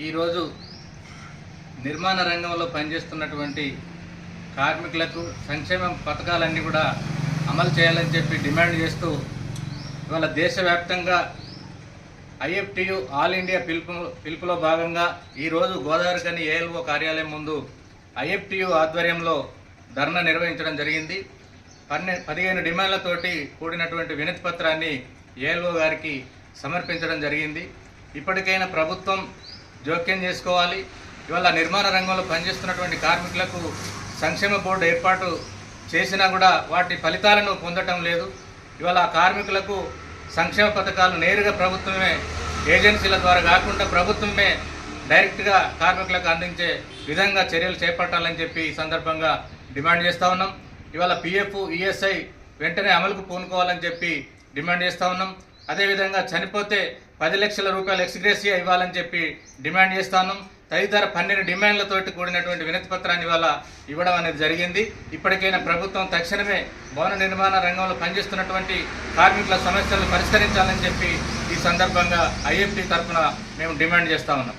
ఈరోజు నిర్మాణ రంగంలో పనిచేస్తున్నటువంటి కార్మికులకు సంక్షేమ పథకాలన్నీ కూడా అమలు చేయాలని చెప్పి డిమాండ్ చేస్తూ ఇవాళ దేశవ్యాప్తంగా ఐఎఫ్టియు ఆల్ ఇండియా పిలుపులో భాగంగా ఈరోజు గోదావరిఖని ఏఎల్ఓ కార్యాలయం ముందు ఐఎఫ్టియు ఆధ్వర్యంలో ధర్నా నిర్వహించడం జరిగింది. 15 డిమాండ్లతోటి కూడినటువంటి వినతి పత్రాన్ని ఏఎల్ఓ గారికి సమర్పించడం జరిగింది. ఇప్పటికైనా ప్రభుత్వం జోక్యం చేసుకోవాలి. ఇవాళ నిర్మాణ రంగంలో పనిచేస్తున్నటువంటి కార్మికులకు సంక్షేమ బోర్డు ఏర్పాటు చేసినా కూడా వాటి ఫలితాలను పొందటం లేదు. ఇవాళ కార్మికులకు సంక్షేమ పథకాలు నేరుగా ప్రభుత్వమే ఏజెన్సీల ద్వారా కాకుండా ప్రభుత్వమే డైరెక్ట్గా కార్మికులకు అందించే విధంగా చర్యలు చేపట్టాలని చెప్పి ఈ సందర్భంగా డిమాండ్ చేస్తూ ఉన్నాం. ఇవాళ పిఎఫ్ ఈఎస్ఐ వెంటనే అమలుకు పూనుకోవాలని చెప్పి డిమాండ్ చేస్తూ ఉన్నాం. అదేవిధంగా చనిపోతే 10 లక్షల రూపాయలు ఎక్స్గ్రేసియా ఇవ్వాలని చెప్పి డిమాండ్ చేస్తా ఉన్నాం. తదితర 12 డిమాండ్లతోటి కూడినటువంటి వినతి పత్రాన్ని ఇవాళ ఇవ్వడం అనేది జరిగింది. ఇప్పటికైనా ప్రభుత్వం తక్షణమే భవన నిర్మాణ రంగంలో పనిచేస్తున్నటువంటి కార్మికుల సమస్యలను పరిష్కరించాలని చెప్పి ఈ సందర్భంగా ఐఎఫ్టి తరఫున మేము డిమాండ్ చేస్తా ఉన్నాం.